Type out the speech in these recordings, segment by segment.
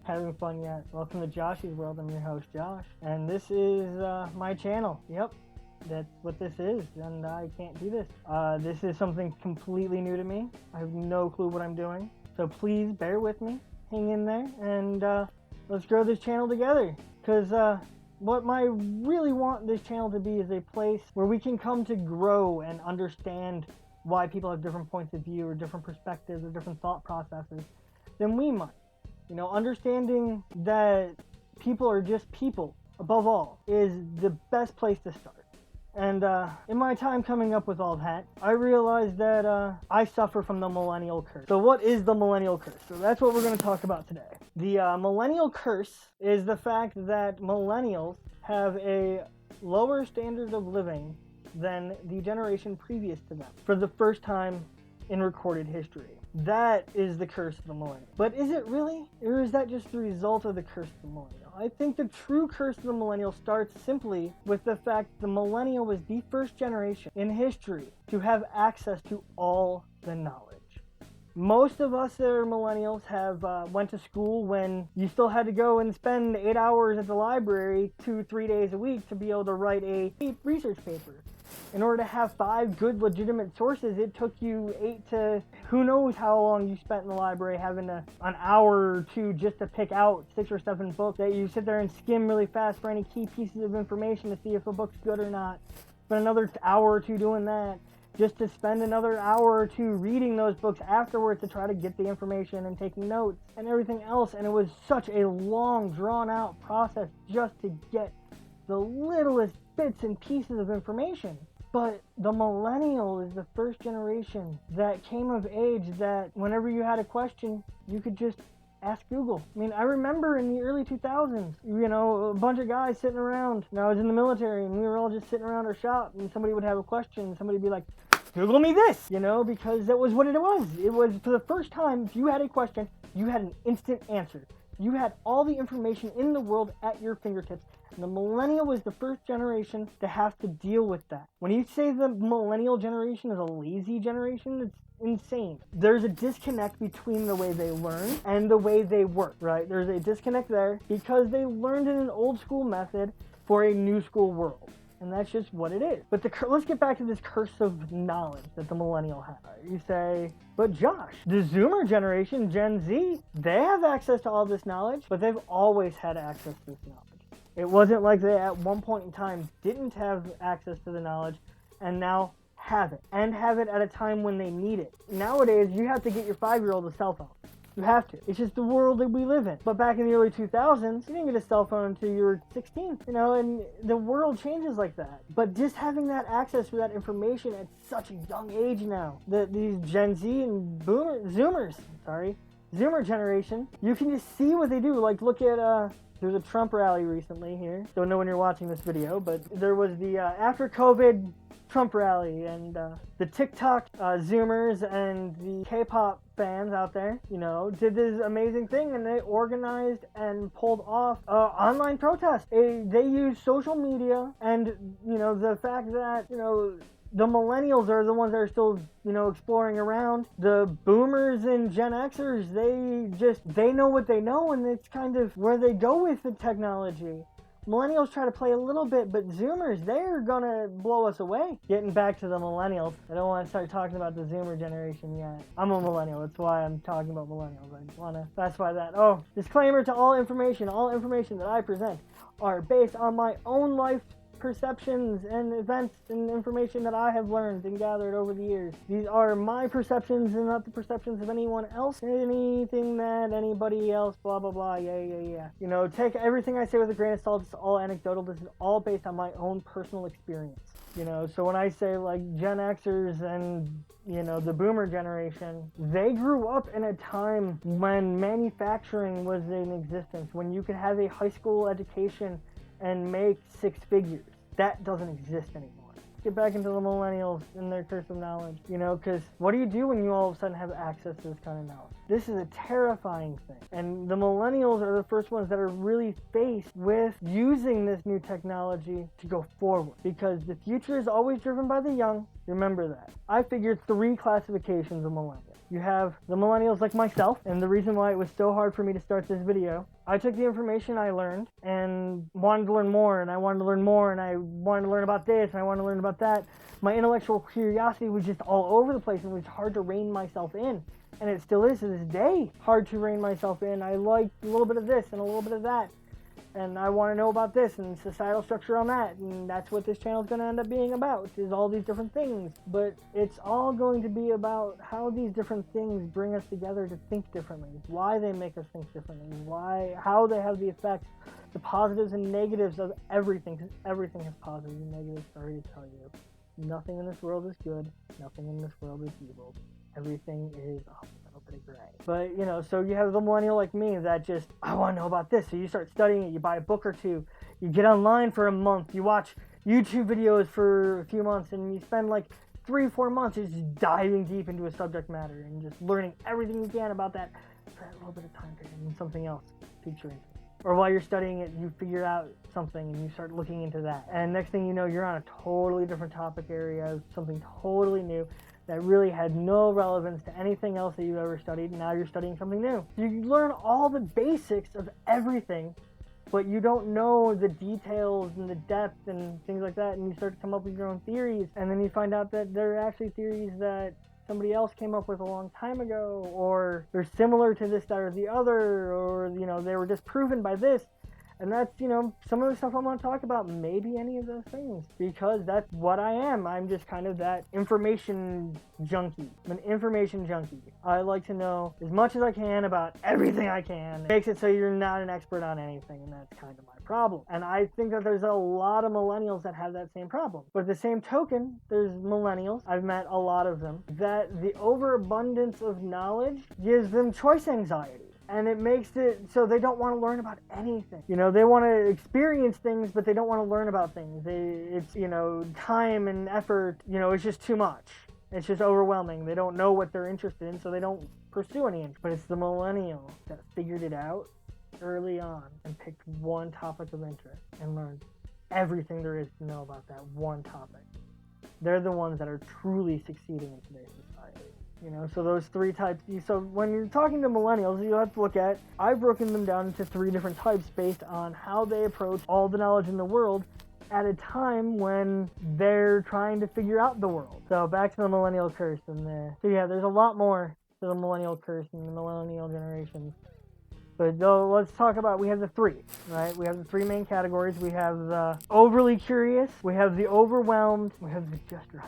having fun yet? Welcome to Josh's World. I'm your host, Josh, and this is my channel. Yep, that's what this is, and I can't do this. This is something completely new to me. I have no clue what I'm doing, so please bear with me, hang in there, and let's grow this channel together, because what I really want this channel to be is a place where we can come to grow and understand why people have different points of view or different perspectives or different thought processes than we might. You know, understanding that people are just people, above all, is the best place to start. And in my time coming up with all that, I realized that I suffer from the millennial curse. So what is the millennial curse? So that's what we're going to talk about today. The millennial curse is the fact that millennials have a lower standard of living than the generation previous to them for the first time in recorded history. That is the curse of the millennial. But is it really? Or is that just the result of the curse of the millennial? I think the true curse of the millennial starts simply with the fact the millennial was the first generation in history to have access to all the knowledge. Most of us that are millennials have went to school when you still had to go and spend 8 hours at the library 2-3 days a week to be able to write a research paper. In order to have 5 good legitimate sources, it took you 8 to who knows how long you spent in the library having an hour or 2 just to pick out 6 or 7 books that you sit there and skim really fast for any key pieces of information to see if a book's good or not. Spend another hour or 2 doing that, just to spend another hour or 2 reading those books afterwards to try to get the information and taking notes and everything else. And it was such a long, drawn-out process just to get the littlest bits and pieces of information. But the millennial is the first generation that came of age that whenever you had a question, you could just ask Google. I mean, I remember in the early 2000s, you know, a bunch of guys sitting around, and I was in the military, and we were all just sitting around our shop, and somebody would have a question, and somebody would be like, Google me this, you know, because that was what it was. It was, for the first time, if you had a question, you had an instant answer. You had all the information in the world at your fingertips. And the millennial was the first generation to have to deal with that. When you say the millennial generation is a lazy generation, it's insane. There's a disconnect between the way they learn and the way they work, right? There's a disconnect there because they learned in an old school method for a new school world. And that's just what it is. But let's get back to this curse of knowledge that the millennial has. You say, but Josh, the Zoomer generation, Gen Z, they have access to all this knowledge, but they've always had access to this knowledge. It wasn't like they at one point in time didn't have access to the knowledge and now have it. And have it at a time when they need it. Nowadays, you have to get your 5-year-old a cell phone. You have to. It's just the world that we live in. But back in the early 2000s, you didn't get a cell phone until you were 16. You know, and the world changes like that. But just having that access to that information at such a young age now, these Gen Z and Zoomer generation, you can just see what they do. Like, look at, there's a Trump rally recently here. Don't know when you're watching this video, but there was the after COVID Trump rally, and the TikTok Zoomers and the K-pop fans out there, you know, did this amazing thing, and they organized and pulled off online protests. They used social media, and, you know, the fact that, you know, the millennials are the ones that are still, you know, exploring around. The boomers and Gen Xers, they know what they know, and it's kind of where they go with the technology. Millennials try to play a little bit, but Zoomers, they're gonna blow us away. Getting back to the millennials, I don't want to start talking about the Zoomer generation yet. I'm a millennial, that's why I'm talking about millennials. I just want to specify that. Oh, disclaimer to all information that I present are based on my own life perceptions and events and information that I have learned and gathered over the years. These are my perceptions and not the perceptions of anyone else. Anything that anybody else, blah, blah, blah, yeah. You know, take everything I say with a grain of salt. It's all anecdotal. This is all based on my own personal experience. You know, so when I say like Gen Xers and, you know, the boomer generation, they grew up in a time when manufacturing was in existence, when you could have a high school education and make 6 figures. That doesn't exist anymore. Get back into the millennials and their curse of knowledge, you know, because what do you do when you all of a sudden have access to this kind of knowledge? This is a terrifying thing. And the millennials are the first ones that are really faced with using this new technology to go forward, because the future is always driven by the young. Remember that. I figured 3 classifications of millennials. You have the millennials like myself, and the reason why it was so hard for me to start this video, I took the information I learned and wanted to learn more, and I wanted to learn more, and I wanted to learn about this, and I wanted to learn about that. My intellectual curiosity was just all over the place, and it was hard to rein myself in. And it still is to this day hard to rein myself in. I like a little bit of this and a little bit of that. And I want to know about this and societal structure on that, and that's what this channel is going to end up being about, is all these different things. But it's all going to be about how these different things bring us together to think differently, why they make us think differently, how they have the effects, the positives and negatives of everything, because everything has positives and negatives. Sorry to tell you, nothing in this world is good, nothing in this world is evil. Everything is a little bit of gray. But, you know, so you have the millennial like me that just, I want to know about this. So you start studying it, you buy a book or two, you get online for a month, you watch YouTube videos for a few months, and you spend like 3-4 months just diving deep into a subject matter and just learning everything you can about that for that little bit of time period, and something else piques your interest. Or while you're studying it, you figure out something and you start looking into that. And next thing you know, you're on a totally different topic area, something totally new that really had no relevance to anything else that you've ever studied, and now you're studying something new. You learn all the basics of everything, but you don't know the details and the depth and things like that, and you start to come up with your own theories, and then you find out that they're actually theories that somebody else came up with a long time ago, or they're similar to this, that, or the other, or, you know, they were disproven by this. And that's, you know, some of the stuff I want to talk about, maybe any of those things, because that's what I am. I'm just kind of that information junkie. I'm an information junkie. I like to know as much as I can about everything I can. It makes it so you're not an expert on anything, and that's kind of my problem. And I think that there's a lot of millennials that have that same problem. But at the same token, there's millennials, I've met a lot of them, that the overabundance of knowledge gives them choice anxiety. And it makes it so they don't want to learn about anything. You know, they want to experience things, but they don't want to learn about things. It's, you know, time and effort, you know, it's just too much. It's just overwhelming. They don't know what they're interested in, so they don't pursue any interest. But it's the millennial that figured it out early on and picked one topic of interest and learned everything there is to know about that one topic. They're the ones that are truly succeeding in today's society. You know, so those 3 types. So when you're talking to millennials, you have to look at, I've broken them down into 3 different types based on how they approach all the knowledge in the world at a time when they're trying to figure out the world. So back to the millennial curse. So yeah, there's a lot more to the millennial curse and the millennial generations. But though, let's talk about, we have the 3, right? We have the 3 main categories. We have the overly curious, we have the overwhelmed, we have the just right.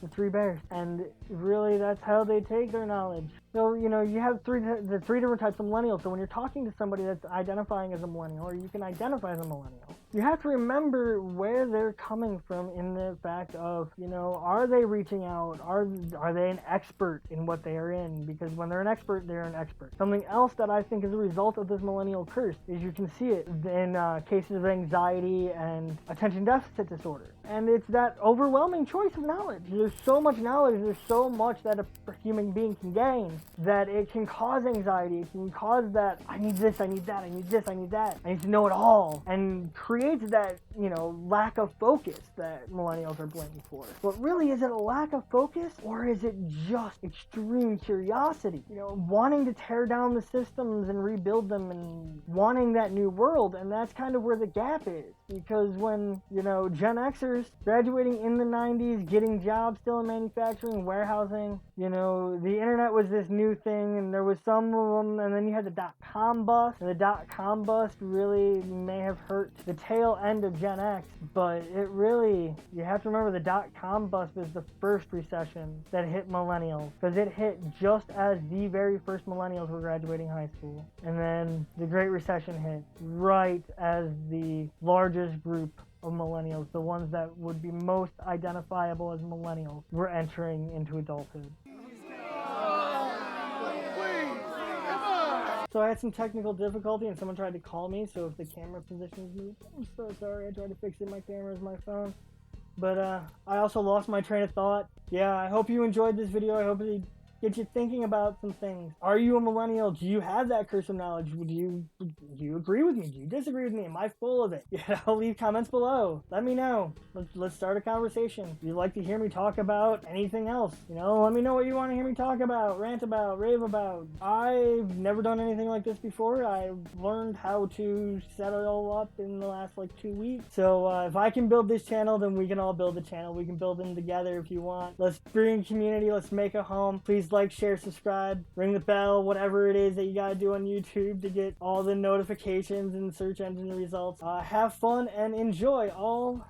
The 3 bears, and really that's how they take their knowledge. So, you know, you have the 3 different types of millennials. So when you're talking to somebody that's identifying as a millennial, or you can identify as a millennial, you have to remember where they're coming from in the fact of, you know, are they reaching out? Are they an expert in what they are in? Because when they're an expert, they're an expert. Something else that I think is a result of this millennial curse is you can see it in cases of anxiety and attention deficit disorder. And it's that overwhelming choice of knowledge. There's so much knowledge, there's so much that a human being can gain that it can cause anxiety. It can cause that, I need this, I need that, I need this, I need that. I need to know it all. And creates that, you know, lack of focus that millennials are blamed for. But really, is it a lack of focus, or is it just extreme curiosity? You know, wanting to tear down the systems and rebuild them and wanting that new world. And that's kind of where the gap is. Because when, you know, Gen Xers graduating in the 90s, getting jobs still in manufacturing, warehousing, you know, the internet was this new thing, and there was some of them, and then you had the dot-com bust, and the dot-com bust really may have hurt the tail end of Gen X, but it really, you have to remember the dot-com bust was the first recession that hit millennials, because it hit just as the very first millennials were graduating high school, and then the Great Recession hit right as the largest group of millennials, the ones that would be most identifiable as millennials, were entering into adulthood. So I had some technical difficulty and someone tried to call me, so if the camera positions moved, I'm so sorry. I tried to fix it. My camera is my phone. But I also lost my train of thought. Yeah, I hope you enjoyed this video. I hope it get you thinking about some things. Are you a millennial? Do you have that curse of knowledge? Do you agree with me? Do you disagree with me? Am I full of it? Leave comments below. Let me know. Let's start a conversation. If you'd like to hear me talk about anything else, let me know what you want to hear me talk about, rant about, rave about. I've never done anything like this before. I've learned how to set it all up in the last 2 weeks. So if I can build this channel, then we can all build the channel. We can build them together if you want. Let's bring community. Let's make a home. Please like, share, subscribe, ring the bell, whatever it is that you gotta do on YouTube to get all the notifications and search engine results. Have fun and enjoy all